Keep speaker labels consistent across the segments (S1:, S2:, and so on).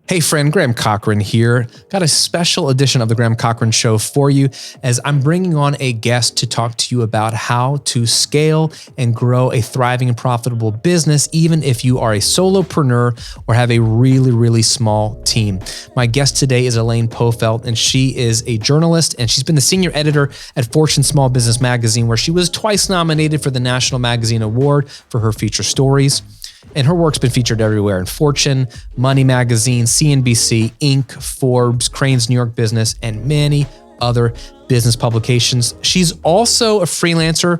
S1: Hey friend, Graham Cochran here. Got a special edition of the Graham Cochran Show for you as I'm bringing on a guest to talk to you about how to scale and grow a thriving and profitable business, even if you are a solopreneur or have a really, really small team. My guest today is Elaine Pofeldt, and she is a journalist, and she's been the senior editor at Fortune Small Business Magazine, where she was twice nominated for the National Magazine Award for her feature stories. And her work's been featured everywhere in Fortune, Money Magazine, CNBC, Inc., Forbes, Crain's New York Business, and many other business publications. She's also a freelancer,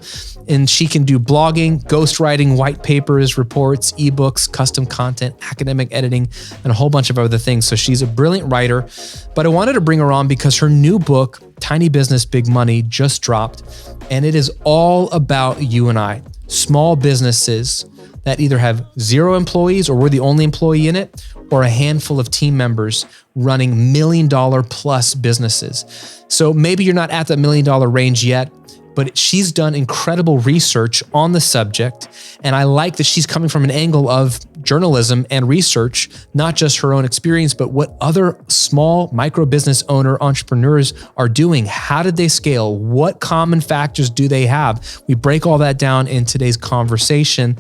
S1: and she can do blogging, ghostwriting, white papers, reports, ebooks, custom content, academic editing, and a whole bunch of other things. So she's a brilliant writer, but I wanted to bring her on because her new book, Tiny Business, Big Money, just dropped, and it is all about you and I, small businesses that either have 0 employees or we're the only employee in it, or a handful of team members running $1 million plus businesses. So maybe you're not at that $1 million range yet, but she's done incredible research on the subject. And I like that she's coming from an angle of journalism and research, not just her own experience, but what other small micro business owner entrepreneurs are doing. How did they scale? What common factors do they have? We break all that down in today's conversation.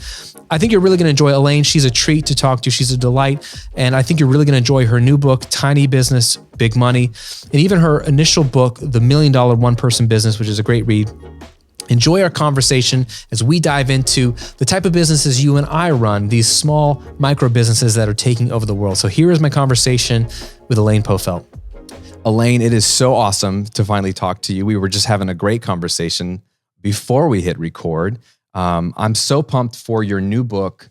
S1: I think you're really going to enjoy Elaine. She's a treat to talk to. She's a delight. And I think you're really going to enjoy her new book, Tiny Business, Big Money, and even her initial book, The $1 Million One-Person Business, which is a great read. Enjoy our conversation as we dive into the type of businesses you and I run, these small micro businesses that are taking over the world. So here is my conversation with Elaine Pofeldt.
S2: Elaine, it is so awesome to finally talk to you. We were just having a great conversation before we hit record. I'm so pumped for your new book,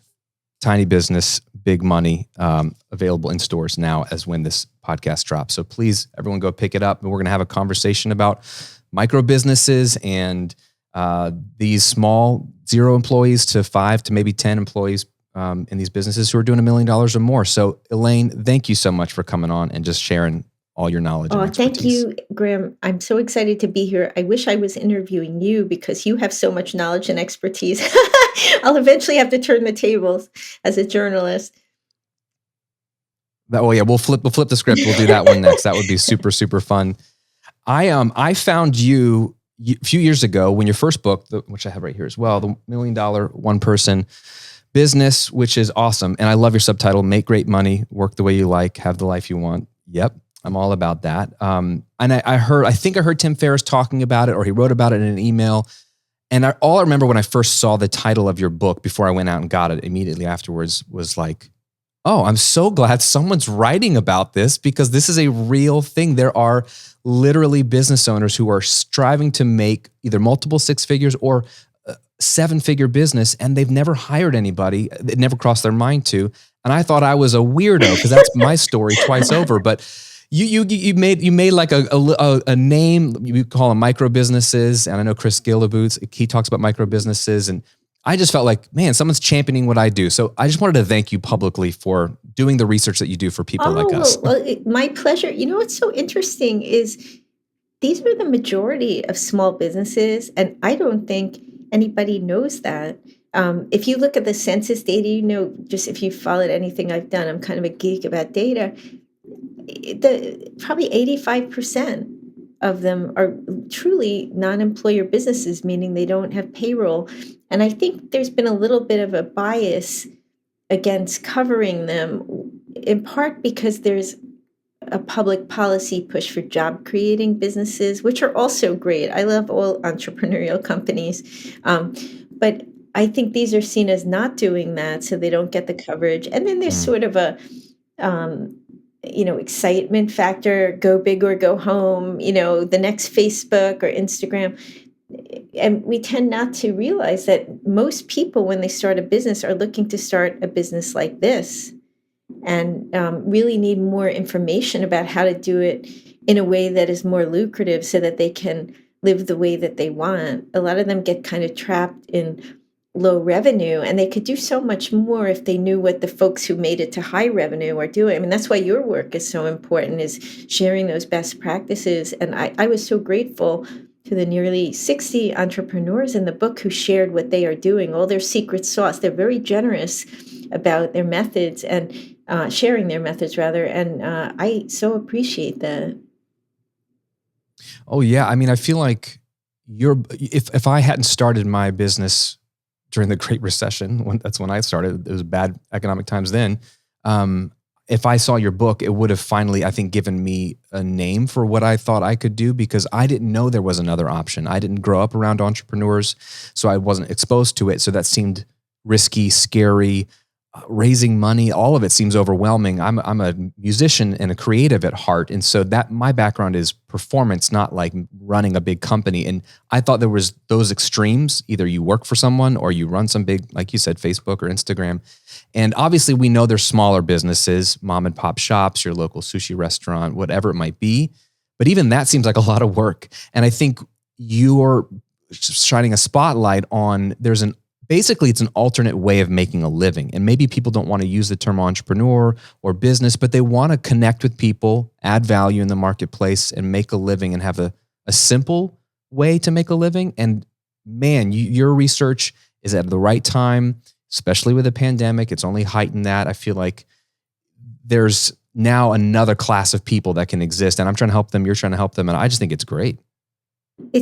S2: Tiny Business, Big Money, available in stores now as when this podcast drops. So please, everyone go pick it up. And we're going to have a conversation about micro businesses and these small 0 employees to 5 to maybe 10 employees in these businesses who are doing $1 million or more. So Elaine, thank you so much for coming on and just sharing all your knowledge and expertise.
S3: Thank you, Graham. I'm so excited to be here. I wish I was interviewing you because you have so much knowledge and expertise. I'll eventually have to turn the tables as a journalist.
S2: We'll flip the script. We'll do that one next. That would be super, super fun. I found you a few years ago when your first book, which I have right here as well, The $1 Million One-Person Business, which is awesome. And I love your subtitle, Make Great Money, Work the Way You Like, Have the Life You Want. Yep, I'm all about that. And I think I heard Tim Ferriss talking about it, or he wrote about it in an email. And all I remember when I first saw the title of your book before I went out and got it immediately afterwards was like, oh, I'm so glad someone's writing about this because this is a real thing. There are literally business owners who are striving to make either multiple 6 figures or 7-figure business, and they've never hired anybody. It never crossed their mind to. And I thought I was a weirdo because that's my story twice over. But you made like a name. You call them micro businesses, and I know Chris Gillaboots, he talks about micro businesses, and I just felt like, man, someone's championing what I do. So I just wanted to thank you publicly for doing the research that you do for people like us.
S3: Well, my pleasure. You know what's so interesting is these are the majority of small businesses, and I don't think anybody knows that. If you look at the census data, just if you followed anything I've done, I'm kind of a geek about data. Probably 85% of them are truly non-employer businesses, meaning they don't have payroll. And I think there's been a little bit of a bias against covering them, in part because there's a public policy push for job creating businesses, which are also great. I love all entrepreneurial companies. But I think these are seen as not doing that, so they don't get the coverage. And then there's sort of a excitement factor, go big or go home, the next Facebook or Instagram. And we tend not to realize that most people, when they start a business, are looking to start a business like this and really need more information about how to do it in a way that is more lucrative so that they can live the way that they want. A lot of them get kind of trapped in low revenue, and they could do so much more if they knew what the folks who made it to high revenue are doing. I mean, that's why your work is so important, is sharing those best practices. And I was so grateful to the nearly 60 entrepreneurs in the book who shared what they are doing, all their secret sauce. They're very generous about their methods. And sharing their methods rather. And I so appreciate that.
S2: Oh yeah. I mean, I feel like if I hadn't started my business during the Great Recession, that's when I started, it was bad economic times then. Um, if I saw your book, it would have finally, I think, given me a name for what I thought I could do, because I didn't know there was another option. I didn't grow up around entrepreneurs, so I wasn't exposed to it. So that seemed risky, scary. Raising money, all of it seems overwhelming. I'm a musician and a creative at heart, and so that my background is performance, not like running a big company. And I thought there was those extremes: either you work for someone or you run some big, like you said, Facebook or Instagram. And obviously, we know there's smaller businesses, mom and pop shops, your local sushi restaurant, whatever it might be. But even that seems like a lot of work. And I think you're shining a spotlight on basically, it's an alternate way of making a living. And maybe people don't want to use the term entrepreneur or business, but they want to connect with people, add value in the marketplace, and make a living, and have a simple way to make a living. And man, your research is at the right time, especially with the pandemic. It's only heightened that. I feel like there's now another class of people that can exist, and I'm trying to help them. You're trying to help them. And I just think it's great.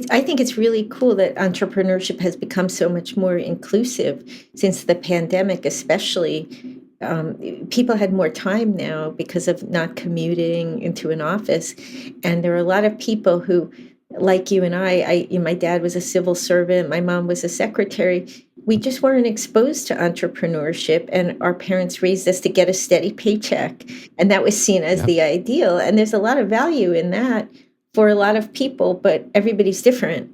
S3: I think it's really cool that entrepreneurship has become so much more inclusive since the pandemic, especially. People had more time now because of not commuting into an office. And there are a lot of people who, like you and my dad was a civil servant, my mom was a secretary. We just weren't exposed to entrepreneurship, and our parents raised us to get a steady paycheck. And that was seen as the ideal. And there's a lot of value in that for a lot of people, but everybody's different.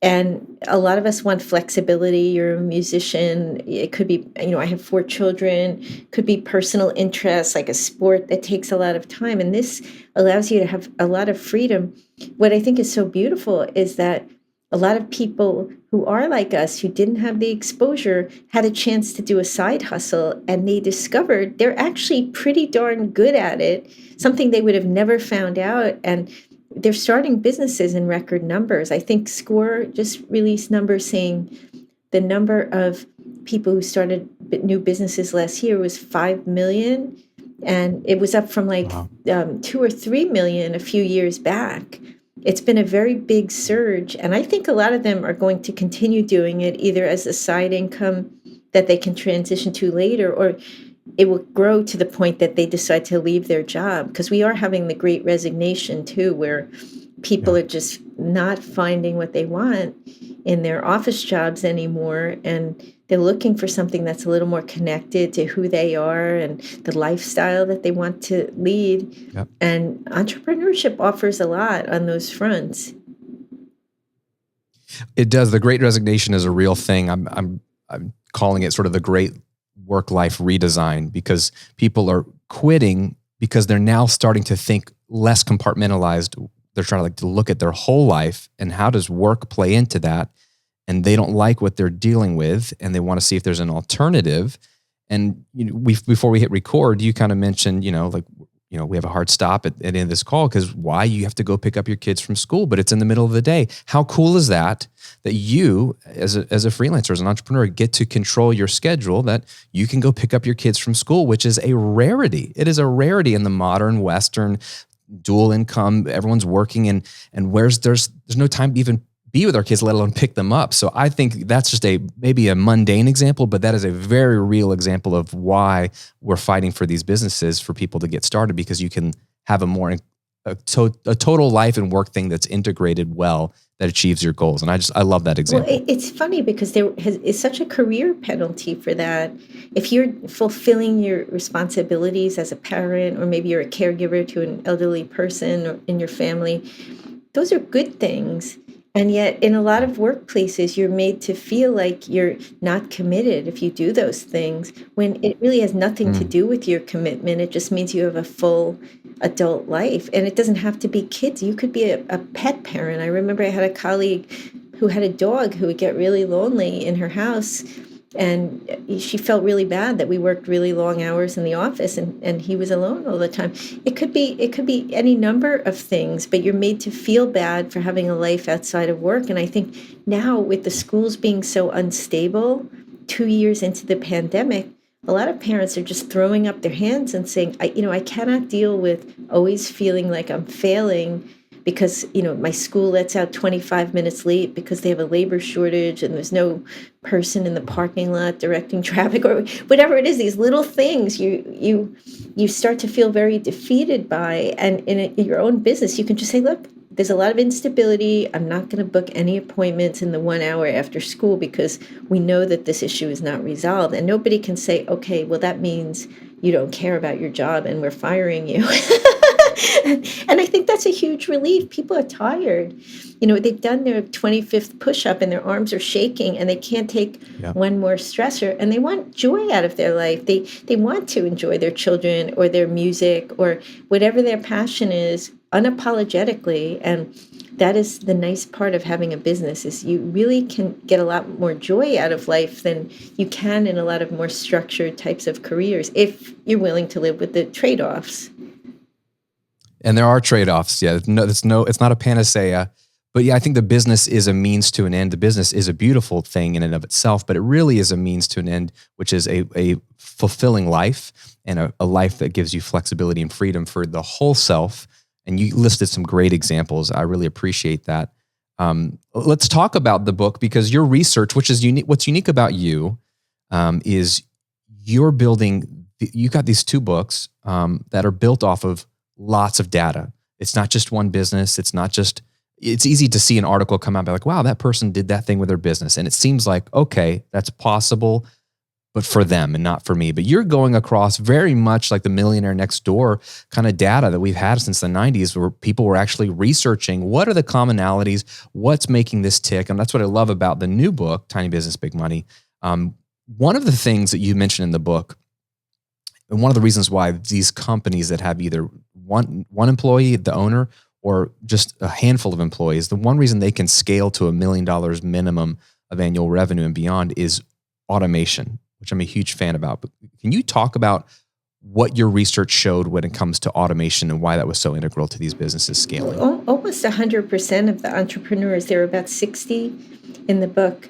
S3: And a lot of us want flexibility. You're a musician. It could be, I have 4 children, could be personal interests, like a sport that takes a lot of time. And this allows you to have a lot of freedom. What I think is so beautiful is that a lot of people who are like us, who didn't have the exposure, had a chance to do a side hustle, and they discovered they're actually pretty darn good at it, something they would have never found out. And they're starting businesses in record numbers. I think SCORE just released numbers saying the number of people who started new businesses last year was 5 million. And it was up from 2 or 3 million a few years back. It's been a very big surge. And I think a lot of them are going to continue doing it either as a side income that they can transition to later, or it will grow to the point that they decide to leave their job, because we are having the Great Resignation too, where people are just not finding what they want in their office jobs anymore, and they're looking for something that's a little more connected to who they are and the lifestyle that they want to lead.
S2: Yep.
S3: And entrepreneurship offers a lot on those fronts.
S2: It does. The Great Resignation is a real thing. I'm calling it sort of the great work-life redesign, because people are quitting because they're now starting to think less compartmentalized. They're trying to look at their whole life and how does work play into that, and they don't like what they're dealing with, and they want to see if there's an alternative. And before we hit record, you kind of mentioned, we have a hard stop at the end of this call because why? You have to go pick up your kids from school, but it's in the middle of the day. How cool is that you, as a freelancer, as an entrepreneur, get to control your schedule, that you can go pick up your kids from school, which is a rarity. It is a rarity in the modern Western dual income. Everyone's working, and there's no time to even be with our kids, let alone pick them up. So I think that's just maybe a mundane example, but that is a very real example of why we're fighting for these businesses, for people to get started, because you can have a total life and work thing that's integrated well, that achieves your goals. And I love that example.
S3: Well, it's funny because there is such a career penalty for that. If you're fulfilling your responsibilities as a parent, or maybe you're a caregiver to an elderly person in your family, those are good things. And yet in a lot of workplaces, you're made to feel like you're not committed if you do those things, when it really has nothing to do with your commitment. It just means you have a full adult life. And it doesn't have to be kids. You could be a pet parent. I remember I had a colleague who had a dog who would get really lonely in her house. And she felt really bad that we worked really long hours in the office, and he was alone all the time. It could be any number of things, but you're made to feel bad for having a life outside of work. And I think now, with the schools being so unstable, 2 years into the pandemic, a lot of parents are just throwing up their hands and saying, I cannot deal with always feeling like I'm failing because, my school lets out 25 minutes late because they have a labor shortage and there's no person in the parking lot directing traffic or whatever it is. These little things you start to feel very defeated by. And in your own business, you can just say, look, there's a lot of instability. I'm not going to book any appointments in the 1 hour after school because we know that this issue is not resolved. And nobody can say, okay, well, that means you don't care about your job and we're firing you. And I think that's a huge relief. People are tired. They've done their 25th push-up and their arms are shaking and they can't take one more stressor, and they want joy out of their life. They want to enjoy their children or their music or whatever their passion is unapologetically. And that is the nice part of having a business, is you really can get a lot more joy out of life than you can in a lot of more structured types of careers if you're willing to live with the trade-offs.
S2: And there are trade-offs. Yeah, it's not a panacea. But yeah, I think the business is a means to an end. The business is a beautiful thing in and of itself, but it really is a means to an end, which is a fulfilling life and a life that gives you flexibility and freedom for the whole self. And you listed some great examples. I really appreciate that. Let's talk about the book, because your research, which is unique. What's unique about you is you're building. You got these 2 books that are built off of lots of data. It's not just one business. It's easy to see an article come out and be like, wow, that person did that thing with their business. And it seems like, okay, that's possible, but for them and not for me. But you're going across very much like the Millionaire Next Door kind of data that we've had since the 90s, where people were actually researching what are the commonalities, what's making this tick. And that's what I love about the new book, Tiny Business, Big Money. One of the things that you mentioned in the book, and one of the reasons why these companies that have either one employee, the owner, or just a handful of employees, the one reason they can scale to $1 million minimum of annual revenue and beyond is automation, which I'm a huge fan about. But can you talk about what your research showed when it comes to automation and why that was so integral to these businesses scaling?
S3: Almost 100% of the entrepreneurs, there are about 60 in the book,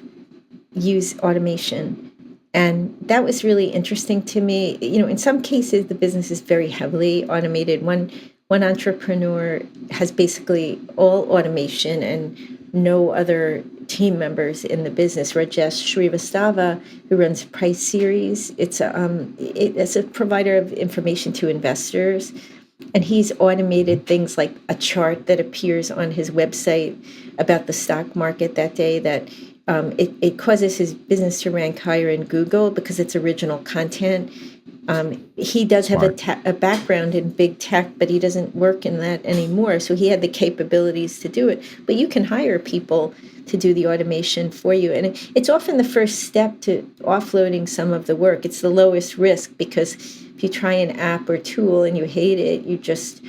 S3: use automation. And that was really interesting to me. In some cases, the business is very heavily automated. One entrepreneur has basically all automation and no other team members in the business. Rajesh Srivastava, who runs Price Series, it's a provider of information to investors. And he's automated things like a chart that appears on his website about the stock market that day that it causes his business to rank higher in Google because it's original content. He does have a background in big tech, but he doesn't work in that anymore. So he had the capabilities to do it. But you can hire people to do the automation for you. And it's often the first step to offloading some of the work. It's the lowest risk, because if you try an app or tool and you hate it, you just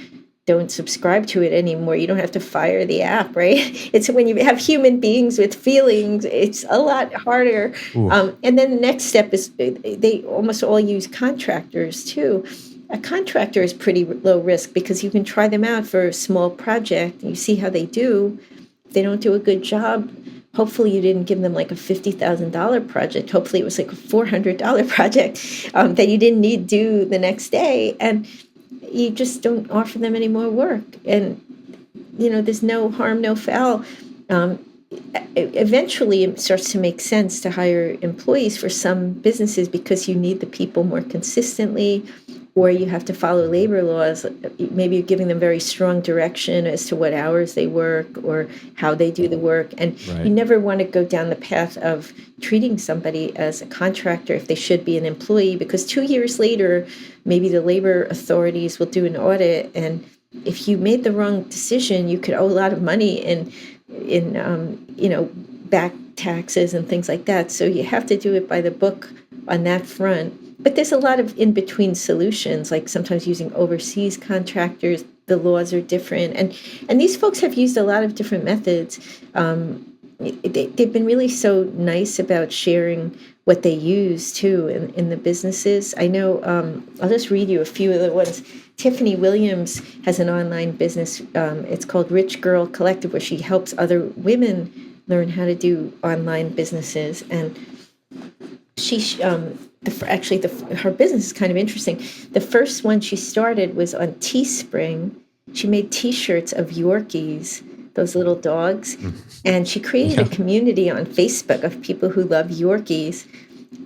S3: don't subscribe to it anymore. You don't have to fire the app, right? It's when you have human beings with feelings, it's a lot harder. And then the next step is they almost all use contractors too. A contractor is pretty low risk because you can try them out for a small project and you see how they do. If they don't do a good job, hopefully you didn't give them like a $50,000 project. Hopefully it was like a $400 project that you didn't need to do the next day. And you just don't offer them any more work. And, there's no harm, no foul. Eventually, it starts to make sense to hire employees for some businesses because you need the people more consistently, or you have to follow labor laws. Maybe you're giving them very strong direction as to what hours they work or how they do the work. And you never want to go down the path of treating somebody as a contractor if they should be an employee, because 2 years later, maybe the labor authorities will do an audit. And if you made the wrong decision, you could owe a lot of money in back taxes and things like that. So you have to do it by the book on that front. But there's a lot of in-between solutions, like sometimes using overseas contractors. The laws are different. And these folks have used a lot of different methods. They've been really so nice about sharing what they use, too, in the businesses. I know, I'll just read you a few of the ones. Tiffany Williams has an online business. It's called Rich Girl Collective, where she helps other women learn how to do online businesses. And her business is kind of interesting. The first one she started was on Teespring. She made T-shirts of Yorkies, those little dogs, and she created a community on Facebook of people who love Yorkies,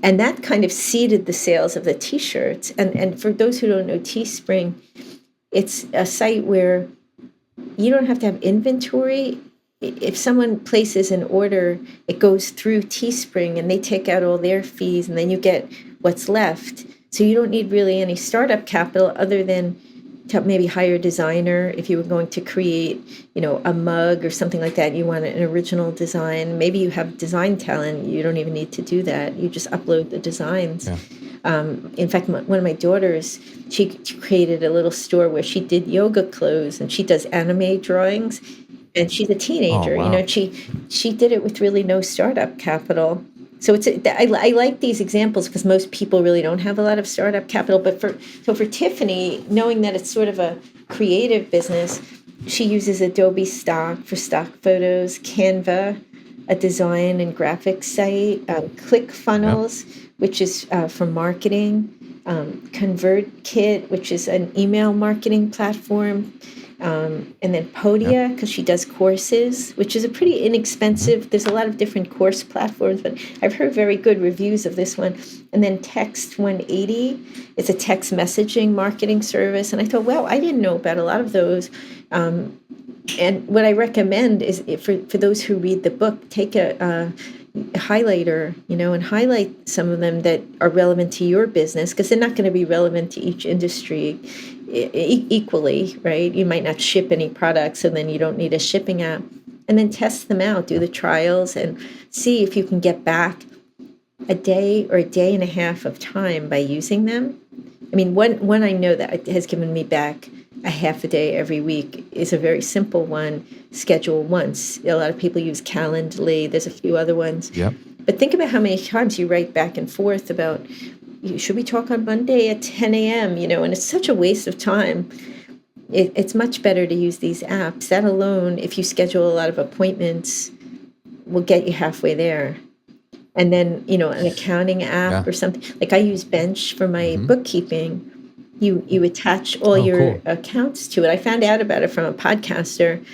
S3: and that kind of seeded the sales of the T-shirts. And for those who don't know Teespring, it's a site where you don't have to have inventory. If someone places an order, it goes through Teespring and they take out all their fees, and then you get what's left. So you don't need really any startup capital other than to maybe hire a designer if you were going to create, a mug or something like that. You want an original design. Maybe you have design talent. You don't even need to do that. You just upload the designs. Yeah. In fact, one of my daughters, she created a little store where she did yoga clothes, and she does anime drawings. And she's a teenager.
S2: Oh, wow.
S3: She did it with really no startup capital. So I like these examples because most people really don't have a lot of startup capital. But for Tiffany, knowing that it's sort of a creative business, she uses Adobe Stock for stock photos, Canva, a design and graphics site, ClickFunnels, which is for marketing, ConvertKit, which is an email marketing platform. And then Podia, because she does courses, which is a pretty inexpensive. There's a lot of different course platforms, but I've heard very good reviews of this one. And then Text 180, it's a text messaging marketing service. And I thought, wow, I didn't know about a lot of those. And what I recommend is for those who read the book, take a highlighter, and highlight some of them that are relevant to your business, because they're not going to be relevant to each industry equally, right? You might not ship any products, and then you don't need a shipping app. And then test them out, do the trials, and see if you can get back a day or a day and a half of time by using them. I mean, one I know that has given me back a half a day every week is a very simple one, Schedule Once. A lot of people use Calendly. There's a few other ones.
S2: Yep.
S3: But think about how many times you write back and forth about, should we talk on Monday at 10 a.m., and it's such a waste of time. It's much better to use these apps. That alone, if you schedule a lot of appointments, will get you halfway there. And then, an accounting app or something. Like I use Bench for my bookkeeping. You attach all your accounts to it. I found out about it from a podcaster,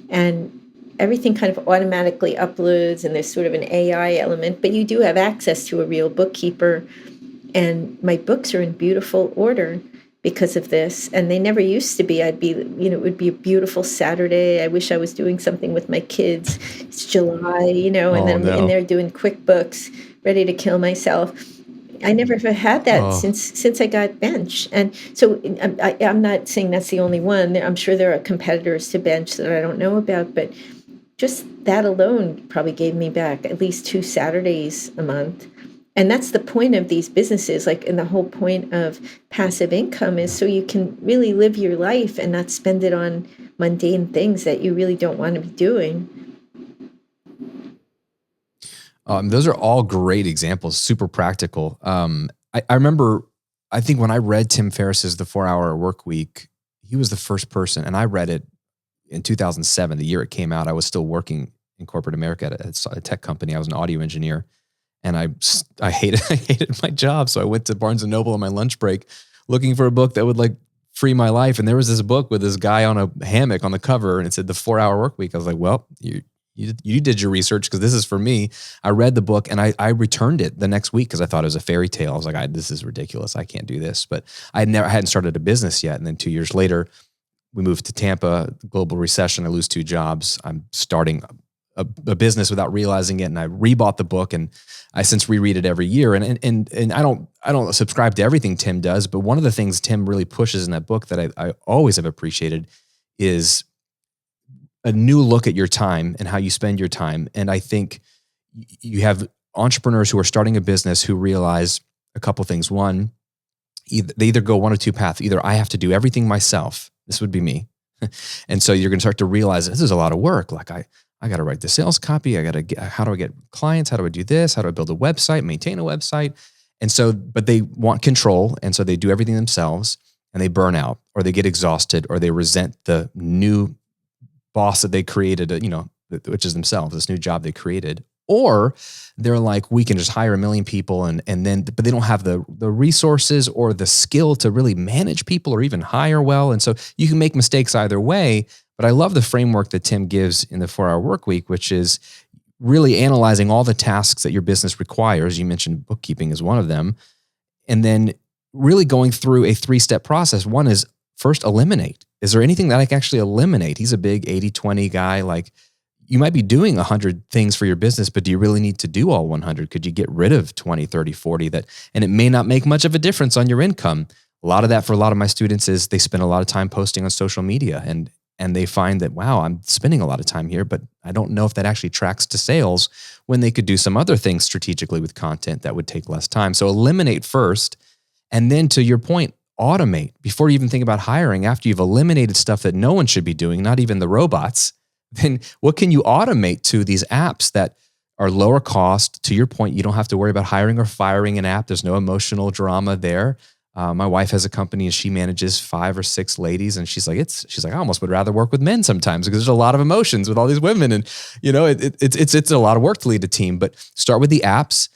S3: and everything kind of automatically uploads, and there's sort of an AI element, but you do have access to a real bookkeeper. And my books are in beautiful order because of this. And they never used to be. I'd be, it would be a beautiful Saturday. I wish I was doing something with my kids. It's July, and then I'm in there doing QuickBooks, ready to kill myself. I never have had that since I got Bench. And so I'm not saying that's the only one. I'm sure there are competitors to Bench that I don't know about, but just that alone probably gave me back at least 2 Saturdays a month. And that's the point of these businesses, and the whole point of passive income is so you can really live your life and not spend it on mundane things that you really don't want to be doing.
S2: Those are all great examples, super practical. I remember, I think when I read Tim Ferriss's The 4-Hour Work Week, he was the first person, and I read it in 2007, the year it came out. I was still working in corporate America at a tech company. I was an audio engineer. And I hated my job. So I went to Barnes & Noble on my lunch break looking for a book that would free my life. And there was this book with this guy on a hammock on the cover, and it said The 4-Hour Work Week. I was like, well, you did your research because this is for me. I read the book and I returned it the next week because I thought it was a fairy tale. I was like, this is ridiculous. I can't do this. But I hadn't started a business yet. And then 2 years later, we moved to Tampa, global recession. I lose 2 jobs. I'm starting a business without realizing it. And I rebought the book, and I since reread it every year. And I don't subscribe to everything Tim does, but one of the things Tim really pushes in that book that I always have appreciated is a new look at your time and how you spend your time. And I think you have entrepreneurs who are starting a business who realize a couple things. One, they either go one of 2 paths. Either I have to do everything myself. This would be me. And so you're going to start to realize this is a lot of work. I got to write the sales copy. How do I get clients? How do I do this? How do I build a website, maintain a website? And so, but they want control. And so they do everything themselves, and they burn out, or they get exhausted, or they resent the new boss that they created, which is themselves, this new job they created. Or they're like, we can just hire 1 million people but they don't have the resources or the skill to really manage people or even hire well. And so you can make mistakes either way. But I love the framework that Tim gives in the 4-Hour Workweek, which is really analyzing all the tasks that your business requires. You mentioned bookkeeping is one of them. And then really going through a 3-step process. One is first eliminate. Is there anything that I can actually eliminate? He's a big 80-20 guy. Like, you might be doing 100 things for your business, but do you really need to do all 100? Could you get rid of 20, 30, 40 and it may not make much of a difference on your income. A lot of that for a lot of my students is they spend a lot of time posting on social media and they find that, wow, I'm spending a lot of time here, but I don't know if that actually tracks to sales when they could do some other things strategically with content that would take less time. So eliminate first. And then to your point, automate before you even think about hiring. After you've eliminated stuff that no one should be doing, not even the robots, then what can you automate to these apps that are lower cost? To your point, you don't have to worry about hiring or firing an app. There's no emotional drama there. My wife has a company and she manages 5 or 6 ladies, and she's like, I almost would rather work with men sometimes because there's a lot of emotions with all these women, and it's a lot of work to lead a team. But start with the apps,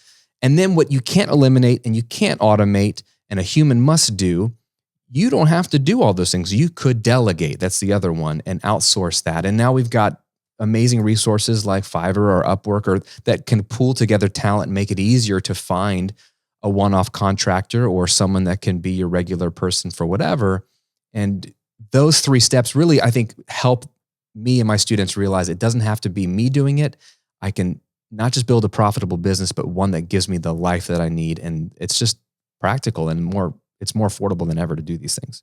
S2: and then what you can't eliminate and you can't automate, and a human must do. You don't have to do all those things. You could delegate. That's the other one, and outsource that. And now we've got amazing resources like Fiverr or Upwork that can pool together talent and make it easier to find a one-off contractor or someone that can be your regular person for whatever. And those 3 steps really, I think, help me and my students realize it doesn't have to be me doing it. I can not just build a profitable business, but one that gives me the life that I need. And it's just practical and it's more affordable than ever to do these things.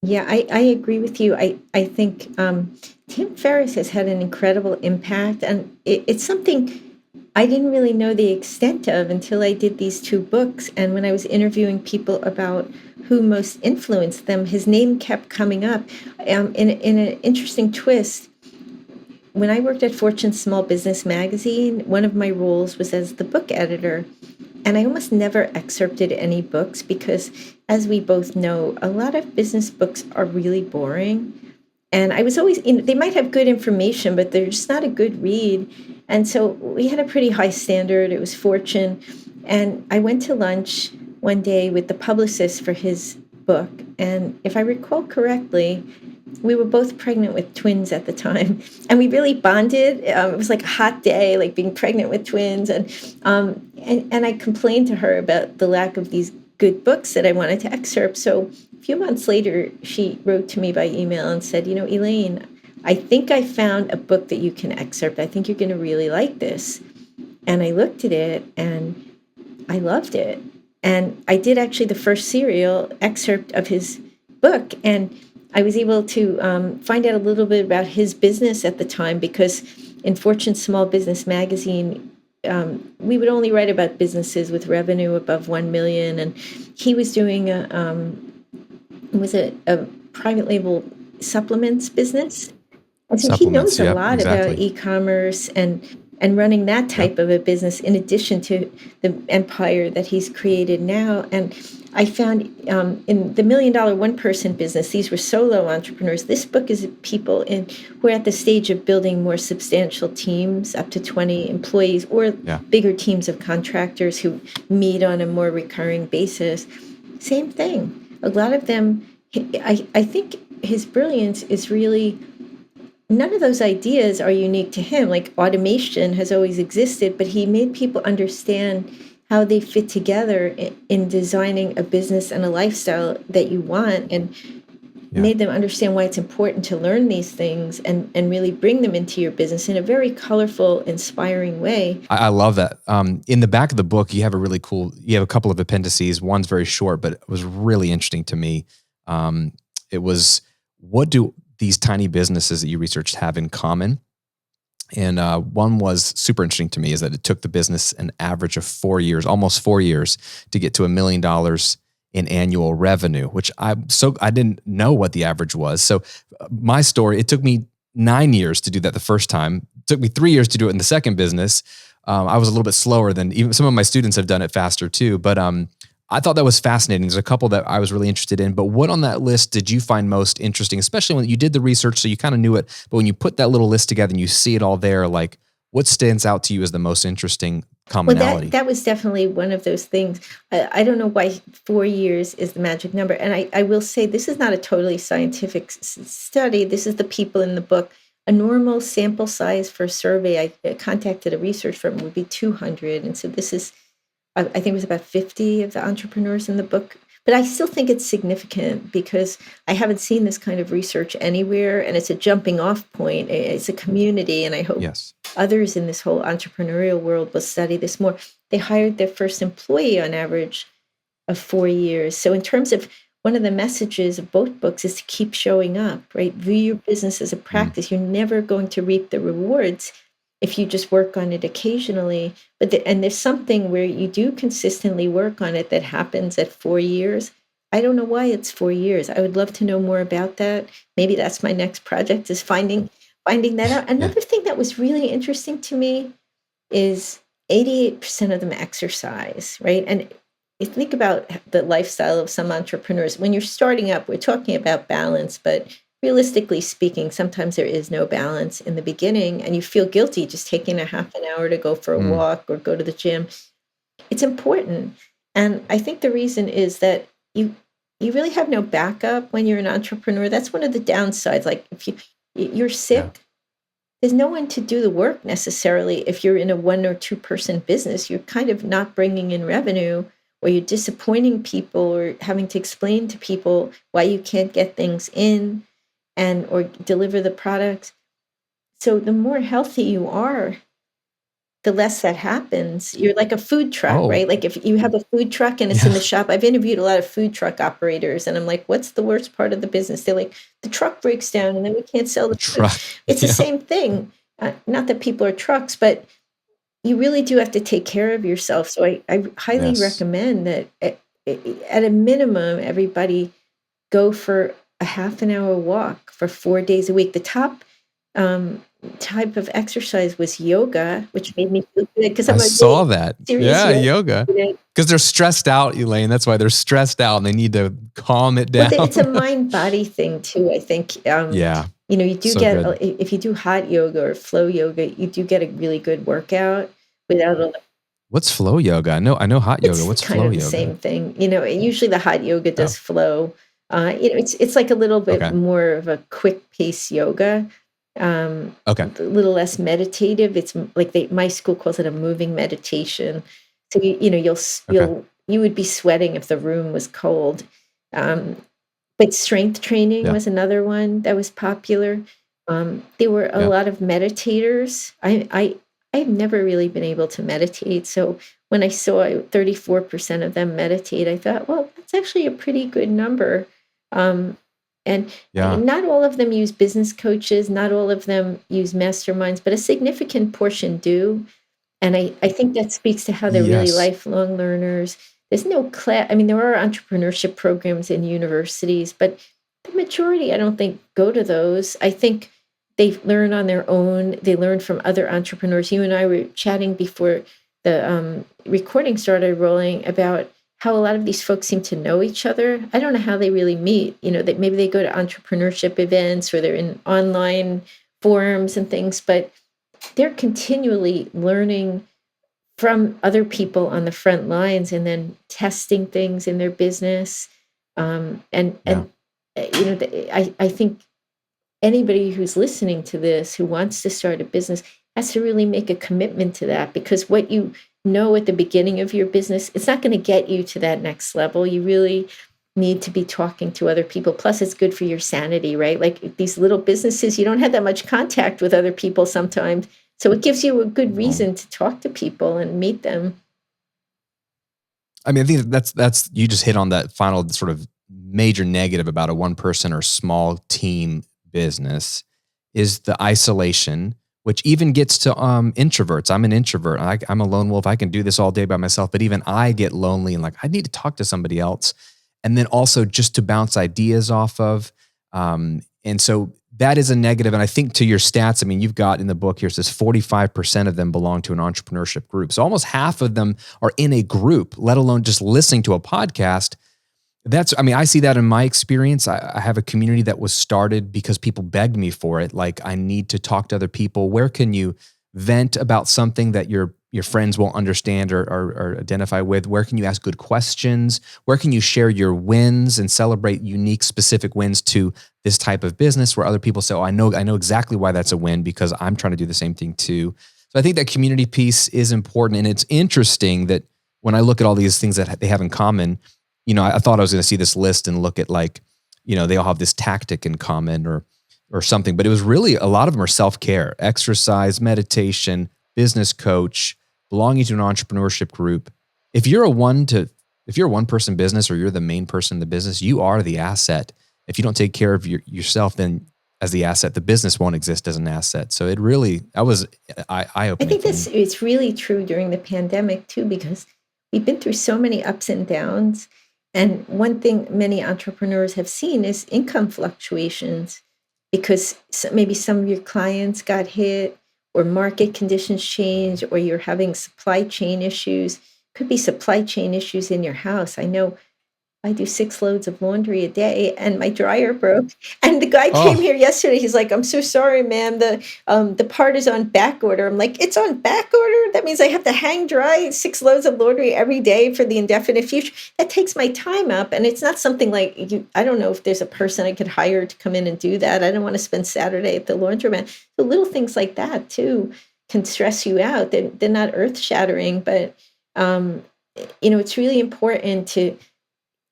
S3: Yeah, I agree with you. I think Tim Ferriss has had an incredible impact, and it's something I didn't really know the extent of until I did these 2 books. And when I was interviewing people about who most influenced them, his name kept coming up. In an interesting twist, when I worked at Fortune Small Business Magazine, one of my roles was as the book editor. And I almost never excerpted any books because, as we both know, a lot of business books are really boring. And I was always, they might have good information, but they're just not a good read. And so we had a pretty high standard. It was Fortune. And I went to lunch one day with the publicist for his book. And if I recall correctly, we were both pregnant with twins at the time, and we really bonded. It was like a hot day, like being pregnant with twins. And I complained to her about the lack of these good books that I wanted to excerpt. So a few months later, she wrote to me by email and said, Elaine, I think I found a book that you can excerpt. I think you're going to really like this. And I looked at it and I loved it. And I did actually the first serial excerpt of his book. And I was able to find out a little bit about his business at the time, because in Fortune Small Business Magazine, we would only write about businesses with revenue above 1 million. And he was doing a private label supplements business. And so he knows a lot about e-commerce and running that type of a business in addition to the empire that he's created now. And I found in the $1 Million One-Person business, these were solo entrepreneurs. This book is people who are at the stage of building more substantial teams, up to 20 employees, or bigger teams of contractors who meet on a more recurring basis. Same thing. A lot of them, I think his brilliance is really, none of those ideas are unique to him. Like automation has always existed, but he made people understand how they fit together in designing a business and a lifestyle that you want, and made them understand why it's important to learn these things and really bring them into your business in a very colorful, inspiring way.
S2: I love that. In the back of the book, you have a couple of appendices. One's very short, but it was really interesting to me. It was, what do these tiny businesses that you researched have in common? And one was super interesting to me, is that it took the business an average of 4 years, almost 4 years, to get to $1 million in annual revenue, which I didn't know what the average was. So my story, it took me 9 years to do that the first time. It took me 3 years to do it in the second business. I was a little bit slower than even some of my students have done it faster too. But I thought that was fascinating. There's a couple that I was really interested in, but what on that list did you find most interesting, especially when you did the research, so you kind of knew it, but when you put that little list together and you see it all there, like, What stands out to you as the most interesting
S3: Well,
S2: commonality?
S3: that was definitely one of those things. I don't know why 4 years is the magic number. And I will say this is not a totally scientific study. This is the people in the book. A normal sample size for a survey, I contacted a research firm, would be 200. And so this is, I think it was about 50 of the entrepreneurs in the book. But I still think it's significant because I haven't seen this kind of research anywhere, and it's a jumping off point. It's a community, and I hope
S2: Yes.
S3: others in this whole entrepreneurial world will study this more. They hired their first employee on average of 4 years. So in terms of one of the messages of both books is to keep showing up, right? View your business as a practice. You're never going to reap the rewards if you just work on it occasionally. And there's something where you do consistently work on it that happens at 4 years. I don't know why it's 4 years. I would love to know more about that. Maybe that's my next project, is finding that out. Another thing that was really interesting to me is 88% of them exercise, right? And you think about the lifestyle of some entrepreneurs. When you're starting up, we're talking about balance, but realistically speaking, sometimes there is no balance in the beginning, and you feel guilty just taking a half an hour to go for a walk or go to the gym. It's important. And I think the reason is that you really have no backup when you're an entrepreneur. That's one of the downsides. Like if you're sick, there's no one to do the work necessarily. If you're in a 1 or 2 person business, you're kind of not bringing in revenue, or you're disappointing people, or having to explain to people why you can't get things in and or deliver the products. So the more healthy you are, the less that happens. You're like a food truck, right? Like if you have a food truck and it's in the shop. I've interviewed a lot of food truck operators, and I'm like, what's the worst part of the business? They're like, the truck breaks down and then we can't sell the food. It's the same thing. Not that people are trucks, but you really do have to take care of yourself. So I highly recommend that at a minimum, everybody go for a half an hour walk for 4 days a week. The top type of exercise was yoga, which made me feel good because
S2: I saw that. Yeah, yoga. Because they're stressed out, Elaine. That's why they're stressed out and they need to calm it down.
S3: Well, it's a mind-body thing too, I think. You know, you do get, if you do hot yoga or flow yoga, you do get a really good workout without all the.
S2: What's flow yoga? I know hot yoga. What's flow yoga?
S3: It's kind of the same thing. You know, usually the hot yoga does flow. You know, it's like a little bit more of a quick pace yoga. A little less meditative. It's like my school calls it a moving meditation. So you would be sweating if the room was cold. But strength training was another one that was popular. There were a lot of meditators. I've never really been able to meditate. So when I saw 34% of them meditate, I thought, well, that's actually a pretty good number. And not all of them use business coaches, not all of them use masterminds, but a significant portion do. And I think that speaks to how they're really lifelong learners. There's no class. I mean, there are entrepreneurship programs in universities, but the majority, I don't think, go to those. I think they learn on their own. They learn from other entrepreneurs. You and I were chatting before the recording started rolling about how a lot of these folks seem to know each other. I don't know how they really meet. You know, that maybe they go to entrepreneurship events or they're in online forums and things, but they're continually learning from other people on the front lines and then testing things in their business. I think anybody who's listening to this who wants to start a business has to really make a commitment to that, because what you know at the beginning of your business, it's not going to get you to that next level. You really need to be talking to other people. Plus, it's good for your sanity, right? Like these little businesses, you don't have that much contact with other people sometimes. So it gives you a good reason to talk to people and meet them.
S2: I mean, I think that's you just hit on that final sort of major negative about a one person or small team business is the isolation, which even gets to introverts. I'm an introvert. I'm a lone wolf. I can do this all day by myself, but even I get lonely and like, I need to talk to somebody else. And then also just to bounce ideas off of. And so that is a negative. And I think to your stats, I mean, you've got in the book here, it says 45% of them belong to an entrepreneurship group. So almost half of them are in a group, let alone just listening to a podcast. I see that in my experience. I have a community that was started because people begged me for it. Like, I need to talk to other people. Where can you vent about something that your friends won't understand or identify with? Where can you ask good questions? Where can you share your wins and celebrate unique, specific wins to this type of business where other people say, oh, I know exactly why that's a win because I'm trying to do the same thing too. So I think that community piece is important. And it's interesting that when I look at all these things that they have in common, I thought I was going to see this list and look at like, they all have this tactic in common or something, but it was really, a lot of them are self-care, exercise, meditation, business coach, belonging to an entrepreneurship group. If you're a one-person business or you're the main person in the business, you are the asset. If you don't take care of yourself, then as the asset, the business won't exist as an asset. So that was eye-opening.
S3: I think it's really true during the pandemic too, because we've been through so many ups and downs. And one thing many entrepreneurs have seen is income fluctuations, because maybe some of your clients got hit or market conditions change, or you're having supply chain issues. Could be supply chain issues in your house. I know I do 6 loads of laundry a day, and my dryer broke. And the guy came here yesterday. He's like, "I'm so sorry, ma'am. The part is on back order." I'm like, "It's on back order? That means I have to hang dry 6 loads of laundry every day for the indefinite future. That takes my time up." And it's not something like I don't know if there's a person I could hire to come in and do that. I don't want to spend Saturday at the laundromat. So little things like that too can stress you out. They're not earth shattering, but it's really important to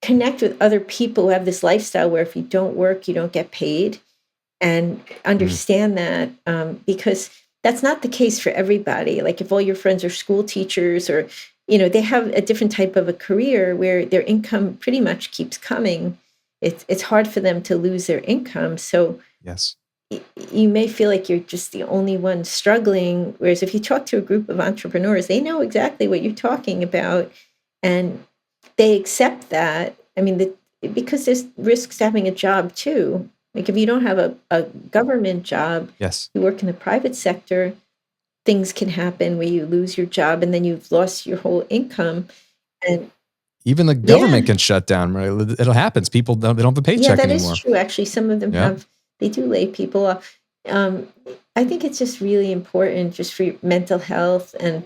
S3: connect with other people who have this lifestyle where if you don't work, you don't get paid, and understand that, because that's not the case for everybody. Like if all your friends are school teachers, or, they have a different type of a career where their income pretty much keeps coming. It's hard for them to lose their income. So
S2: yes,
S3: you may feel like you're just the only one struggling. Whereas if you talk to a group of entrepreneurs, they know exactly what you're talking about, and they accept that. I mean, because there's risks to having a job too. Like if you don't have a government job,
S2: yes,
S3: you work in the private sector, things can happen where you lose your job and then you've lost your whole income. And
S2: even the government can shut down. Right? It happens. People they don't have a paycheck
S3: that
S2: anymore.
S3: Is true. Actually, some of them they do lay people off. I think it's just really important just for your mental health and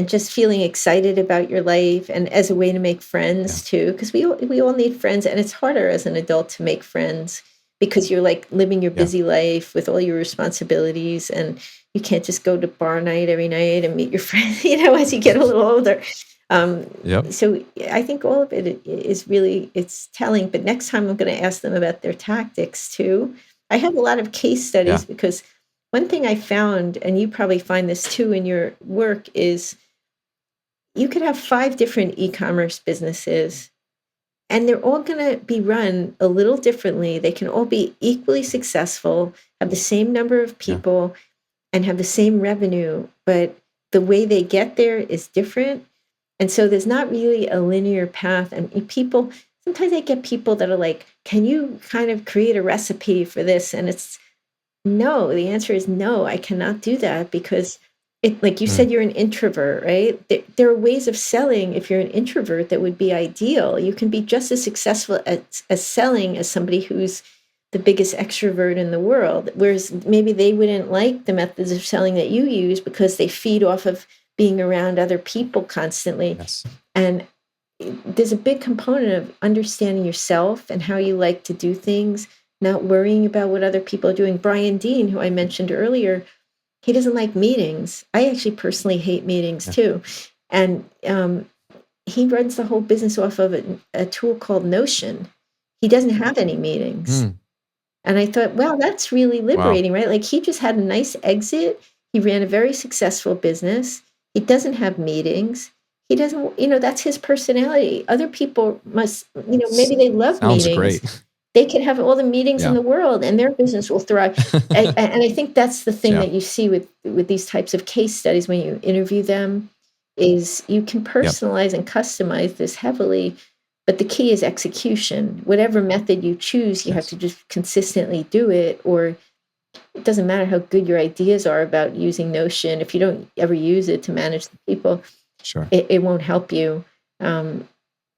S3: just feeling excited about your life, and as a way to make friends too, because we all need friends, and it's harder as an adult to make friends because you're like living your busy life with all your responsibilities, and you can't just go to bar night every night and meet your friends, as you get a little older. So I think all of it is really, it's telling, but next time I'm going to ask them about their tactics too. I have a lot of case studies because one thing I found, and you probably find this too in your work, is you could have 5 different e-commerce businesses, and they're all going to be run a little differently. They can all be equally successful, have the same number of people, and have the same revenue, but the way they get there is different. And so there's not really a linear path. And sometimes I get people that are like, "Can you kind of create a recipe for this?" And no, the answer is no, I cannot do that, because like you said, you're an introvert, right? There are ways of selling if you're an introvert that would be ideal. You can be just as successful as selling as somebody who's the biggest extrovert in the world. Whereas maybe they wouldn't like the methods of selling that you use because they feed off of being around other people constantly.
S2: Yes.
S3: And there's a big component of understanding yourself and how you like to do things, not worrying about what other people are doing. Brian Dean, who I mentioned earlier, he doesn't like meetings. I actually personally hate meetings too. And he runs the whole business off of a tool called Notion. He doesn't have any meetings. And I thought, wow, that's really liberating, right? Like he just had a nice exit. He ran a very successful business. He doesn't have meetings. He doesn't, that's his personality. Other people must, maybe they love
S2: Sounds
S3: meetings.
S2: Great.
S3: They can have all the meetings in the world and their business will thrive. and I think that's the thing that you see with these types of case studies when you interview them, is you can personalize and customize this heavily, but the key is execution. Whatever method you choose, you have to just consistently do it, or it doesn't matter how good your ideas are about using Notion. If you don't ever use it to manage the people, it won't help you.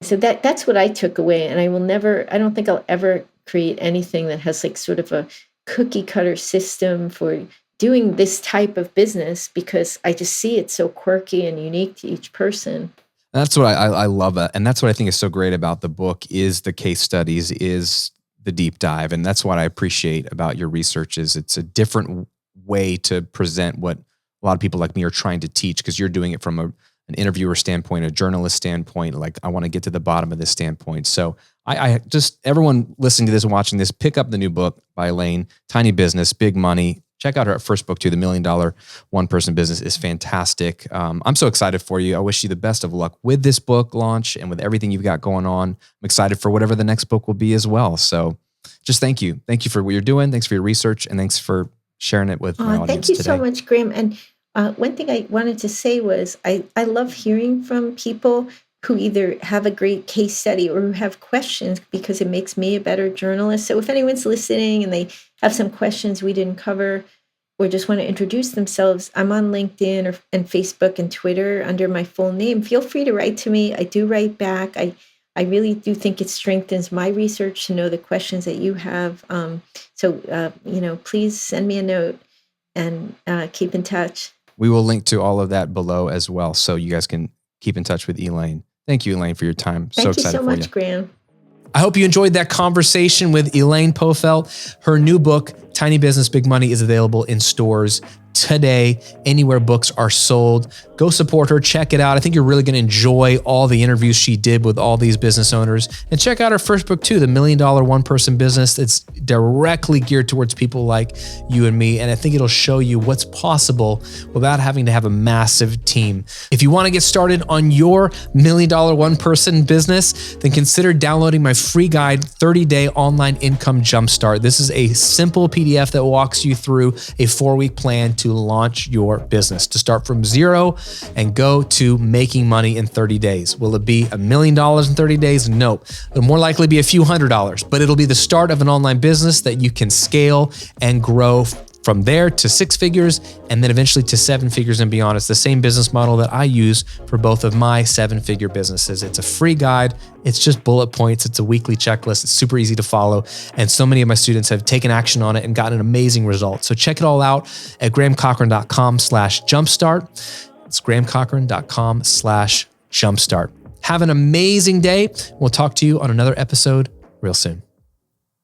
S3: So that's what I took away. And I don't think I'll ever create anything that has like sort of a cookie cutter system for doing this type of business because I just see it so quirky and unique to each person.
S2: That's what I love. And that's what I think is so great about the book is the case studies, is the deep dive. And that's what I appreciate about your research is it's a different way to present what a lot of people like me are trying to teach, because you're doing it from an interviewer standpoint, a journalist standpoint. Like, I want to get to the bottom of this standpoint. So I just, everyone listening to this and watching this, pick up the new book by Elaine, Tiny Business, Big Money. Check out her first book too. The $1 Million One Person Business is fantastic. I'm so excited for you. I wish you the best of luck with this book launch and with everything you've got going on. I'm excited for whatever the next book will be as well. So just thank you. Thank you for what you're doing. Thanks for your research, and thanks for sharing it with my audience
S3: thank you
S2: today.
S3: so much, Graham. And one thing I wanted to say was I love hearing from people who either have a great case study or who have questions, because it makes me a better journalist. So if anyone's listening and they have some questions we didn't cover or just want to introduce themselves, I'm on LinkedIn and Facebook and Twitter under my full name. Feel free to write to me. I do write back. I really do think it strengthens my research to know the questions that you have. So please send me a note and keep in touch.
S2: We will link to all of that below as well, so you guys can keep in touch with Elaine. Thank you, Elaine, for your time.
S3: Thank you so much, Graham.
S1: I hope you enjoyed that conversation with Elaine Pofeldt. Her new book, Tiny Business, Big Money, is available in stores today, anywhere books are sold. Go support her, check it out. I think you're really going to enjoy all the interviews she did with all these business owners. And check out her first book too, The $1 Million One Person Business. It's directly geared towards people like you and me. And I think it'll show you what's possible without having to have a massive team. If you want to get started on your $1 Million One Person business, then consider downloading my free guide, 30-Day Online Income Jumpstart. This is a simple PDF that walks you through a 4-week plan to launch your business, to start from zero and go to making money in 30 days. Will it be $1 million in 30 days? Nope. It'll more likely be a few $100s, but it'll be the start of an online business that you can scale and grow from there to 6 figures and then eventually to 7 figures and beyond. It's the same business model that I use for both of my 7-figure businesses. It's a free guide. It's just bullet points. It's a weekly checklist. It's super easy to follow. And so many of my students have taken action on it and gotten an amazing result. So check it all out at grahamcochran.com/jumpstart. It's grahamcochran.com/jumpstart. Have an amazing day. We'll talk to you on another episode real soon.